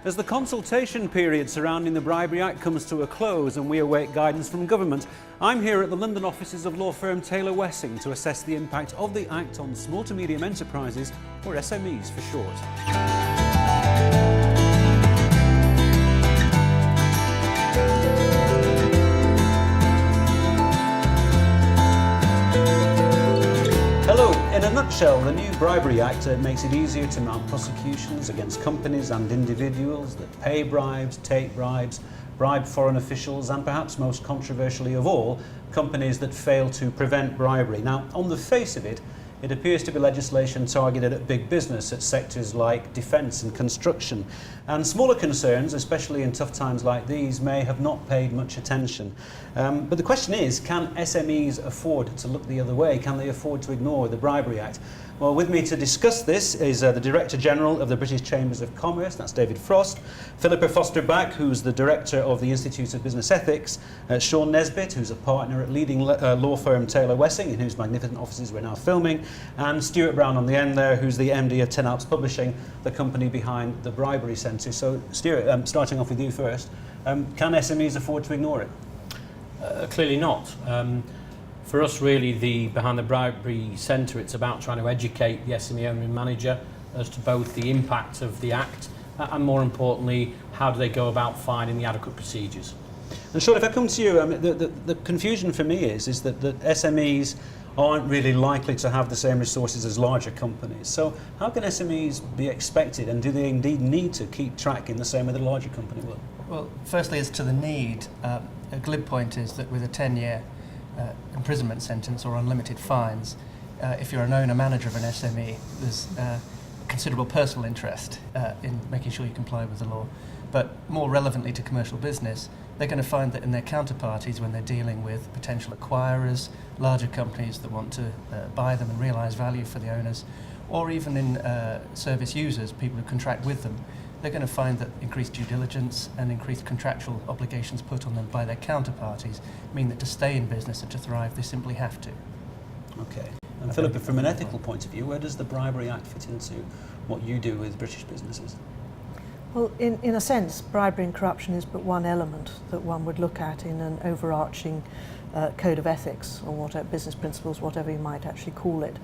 As the consultation period surrounding the Bribery Act comes to a close and we await guidance from government, I'm here at the London offices of law firm Taylor Wessing to assess the impact of the Act on small to medium enterprises, or SMEs for short. In a nutshell, the new Bribery Act makes it easier to mount prosecutions against companies and individuals that pay bribes, take bribes, bribe foreign officials, and perhaps most controversially of all, companies that fail to prevent bribery. Now, on the face of it, it appears to be legislation targeted at big business, at sectors like defence and construction. And smaller concerns, especially in tough times like these, may have not paid much attention. But the question is, can SMEs afford to look the other way? Can they afford to ignore the Bribery Act? Well, with me to discuss this is the Director General of the British Chambers of Commerce, that's David Frost, Philippa Foster-Back, who's the Director of the Institute of Business Ethics, Sean Nesbitt, who's a partner at leading law firm Taylor Wessing, in whose magnificent offices we're now filming, and Stuart Brown on the end there, who's the MD of 10 Alps Publishing, the company behind the Bribery Centre. So, Stuart, starting off with you first, can SMEs afford to ignore it? Clearly not. For us, really, behind the Bribery Centre, it's about trying to educate the SME owner and manager as to both the impact of the Act and, more importantly, how do they go about finding the adequate procedures. And Sean, if I come to you, the confusion for me is that SMEs aren't really likely to have the same resources as larger companies. So how can SMEs be expected, and do they indeed need to keep track in the same way that a larger company will? Well, firstly, as to the need, a glib point is that with a 10-year imprisonment sentence or unlimited fines, if you're an owner-manager of an SME, there's considerable personal interest in making sure you comply with the law. But more relevantly to commercial business, they're going to find that in their counterparties, when they're dealing with potential acquirers, larger companies that want to buy them and realise value for the owners, or even in service users, people who contract with them, they're going to find that increased due diligence and increased contractual obligations put on them by their counterparties mean that to stay in business and to thrive, they simply have to. Okay. And Philippa, from an ethical point of view, where does the Bribery Act fit into what you do with British businesses? Well, in a sense, bribery and corruption is but one element that one would look at in an overarching code of ethics, or whatever, business principles, whatever you might actually call it,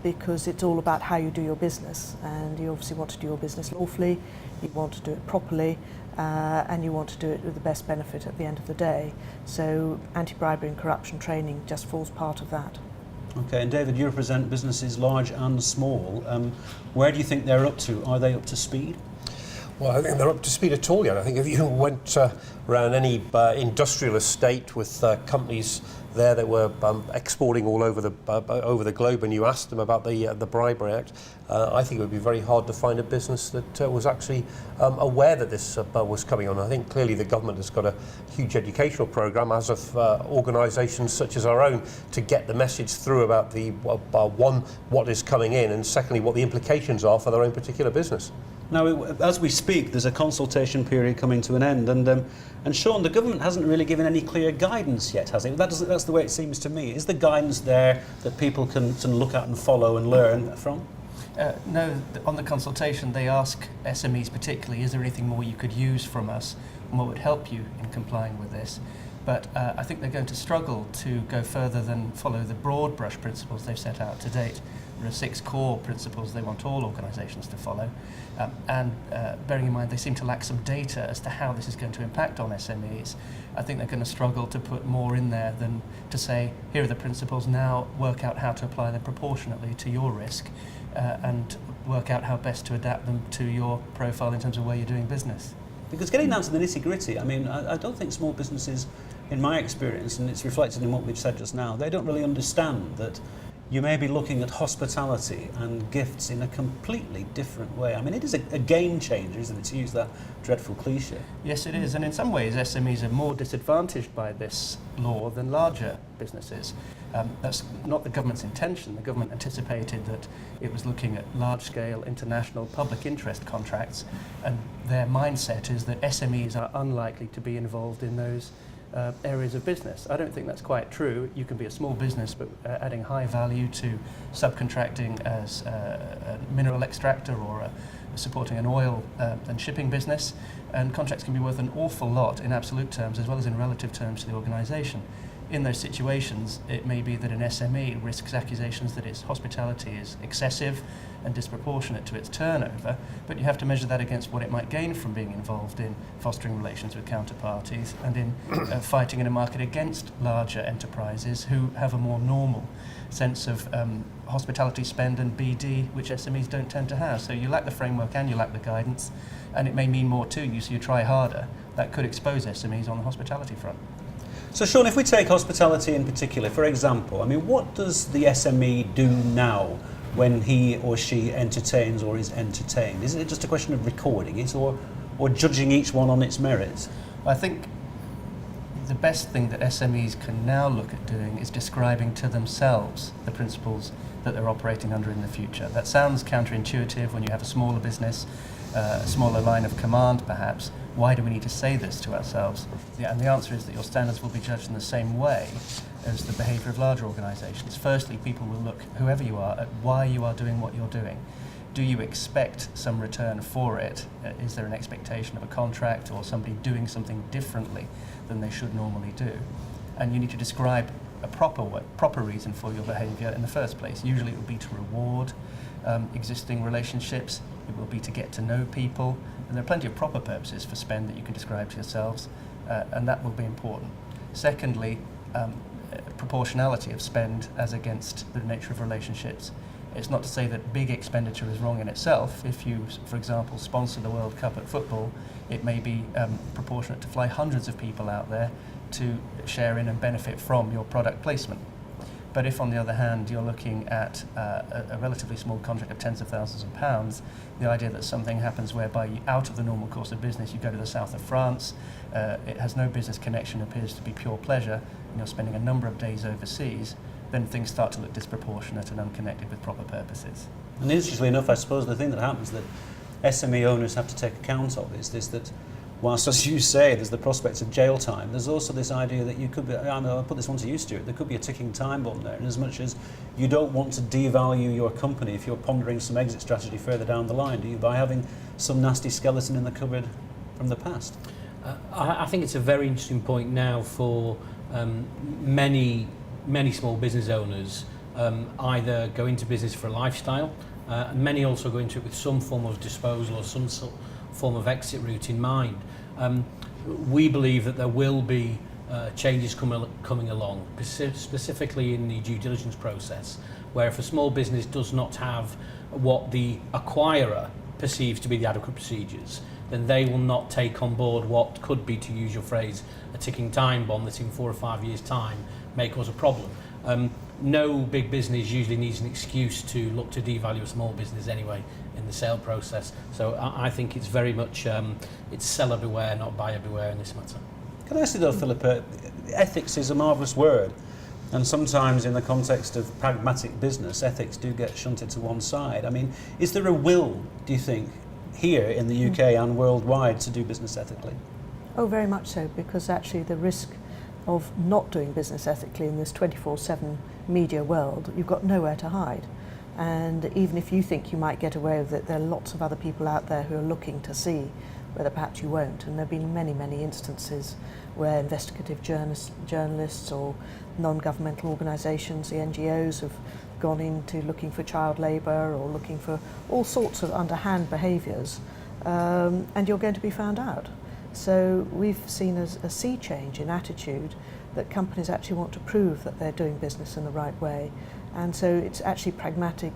because it's all about how you do your business, and you obviously want to do your business lawfully, you want to do it properly, and you want to do it with the best benefit at the end of the day. So anti-bribery and corruption training just falls part of that. Okay, and David, you represent businesses large and small. Where do you think they're up to? Are they up to speed? Well, I think they're up to speed at all yet. I think if you went around any industrial estate with companies there that were exporting all over the globe, and you asked them about the Bribery Act, I think it would be very hard to find a business that was actually aware that this was coming on. I think clearly the government has got a huge educational programme, as of organisations such as our own, to get the message through about one, what is coming in, and secondly, what the implications are for their own particular business. Now, as we speak, there's a consultation period coming to an end, and Sean, the government hasn't really given any clear guidance yet, has it? That's the way it seems to me. Is the guidance there that people can look at and follow and learn from? No, on the consultation they ask SMEs particularly, is there anything more you could use from us and what would help you in complying with this? But I think they're going to struggle to go further than follow the broad brush principles they've set out to date. There are 6 core principles they want all organisations to follow, and bearing in mind they seem to lack some data as to how this is going to impact on SMEs, I think they're going to struggle to put more in there than to say, here are the principles, now work out how to apply them proportionately to your risk, and work out how best to adapt them to your profile in terms of where you're doing business. Because getting down to the nitty-gritty, I mean, I don't think small businesses, in my experience, and it's reflected in what we've said just now, they don't really understand that you may be looking at hospitality and gifts in a completely different way. I mean, it is a game changer, isn't it, to use that dreadful cliche? Yes, it is, and in some ways SMEs are more disadvantaged by this law than larger businesses. That's not the government's intention. The government anticipated that it was looking at large-scale international public interest contracts, and their mindset is that SMEs are unlikely to be involved in those areas of business. I don't think that's quite true. You can be a small business but adding high value to subcontracting as a mineral extractor or supporting an oil and shipping business, and contracts can be worth an awful lot in absolute terms as well as in relative terms to the organisation. In those situations, it may be that an SME risks accusations that its hospitality is excessive and disproportionate to its turnover, but you have to measure that against what it might gain from being involved in fostering relations with counterparties and in fighting in a market against larger enterprises who have a more normal sense of hospitality spend and BD, which SMEs don't tend to have. So you lack the framework and you lack the guidance, and it may mean more to you, so you try harder. That could expose SMEs on the hospitality front. So Sean, if we take hospitality in particular, for example, I mean, what does the SME do now when he or she entertains or is entertained? Is it just a question of recording it or judging each one on its merits? I think the best thing that SMEs can now look at doing is describing to themselves the principles that they're operating under in the future. That sounds counterintuitive when you have a smaller business, a smaller line of command perhaps. Why do we need to say this to ourselves? And the answer is that your standards will be judged in the same way as the behaviour of larger organisations. Firstly, people will look, whoever you are, at why you are doing what you're doing. Do you expect some return for it? Is there an expectation of a contract or somebody doing something differently than they should normally do? And you need to describe a proper reason for your behaviour in the first place. Usually it will be to reward existing relationships, it will be to get to know people, and there are plenty of proper purposes for spend that you can describe to yourselves, and that will be important. Secondly, proportionality of spend as against the nature of relationships. It's not to say that big expenditure is wrong in itself. If you, for example, sponsor the World Cup at football, it may be proportionate to fly hundreds of people out there to share in and benefit from your product placement. But if, on the other hand, you're looking at a relatively small contract of tens of thousands of pounds, the idea that something happens whereby you, out of the normal course of business, you go to the south of France, it has no business connection, appears to be pure pleasure, and you're spending a number of days overseas, then things start to look disproportionate and unconnected with proper purposes. And interestingly enough, I suppose the thing that happens that SME owners have to take account of is this, that whilst, as you say, there's the prospect of jail time, there's also this idea that you could be, I'll put this one to you, Stuart, there could be a ticking time bomb there, and as much as you don't want to devalue your company if you're pondering some exit strategy further down the line, do you, by having some nasty skeleton in the cupboard from the past? I think it's a very interesting point now for many small business owners either go into business for a lifestyle, and many also go into it with some form of disposal or some form of exit route in mind. We believe that there will be changes coming along, specifically in the due diligence process, where if a small business does not have what the acquirer perceives to be the adequate procedures, then they will not take on board what could be, to use your phrase, a ticking time bomb that in 4 or 5 years' time may cause a problem. No big business usually needs an excuse to look to devalue a small business anyway in the sale process. So I think it's very much, it's seller beware, not buyer beware in this matter. Can I ask you though, Philippa, ethics is a marvellous word, and sometimes in the context of pragmatic business, ethics do get shunted to one side. I mean, is there a will, do you think, here in the UK and worldwide to do business ethically? Oh, very much so, because actually the risk of not doing business ethically in this 24/7 media world, you've got nowhere to hide. And even if you think you might get away with it, there are lots of other people out there who are looking to see whether perhaps you won't. And there have been many, many instances where investigative journalists or non-governmental organisations, the NGOs, have gone into looking for child labour or looking for all sorts of underhand behaviours, and you're going to be found out. So we've seen a sea change in attitude, that companies actually want to prove that they're doing business in the right way. And so it's actually pragmatic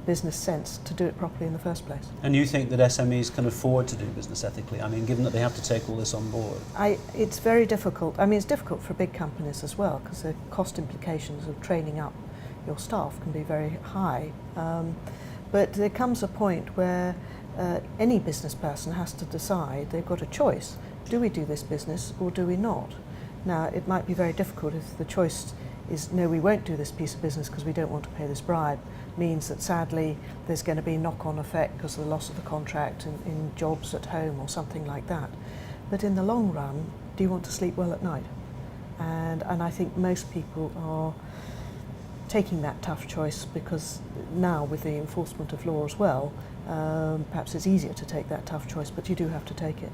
business sense to do it properly in the first place. And you think that SMEs can afford to do business ethically? I mean, given that they have to take all this on board. It's very difficult. I mean, it's difficult for big companies as well, because the cost implications of training up your staff can be very high. But there comes a point where any business person has to decide, they've got a choice. Do we do this business or do we not? Now, it might be very difficult if the choice is, no, we won't do this piece of business because we don't want to pay this bribe, means that sadly there's going to be a knock-on effect because of the loss of the contract in jobs at home or something like that. But in the long run, do you want to sleep well at night? And I think most people are taking that tough choice, because now with the enforcement of law as well, perhaps it's easier to take that tough choice, but you do have to take it.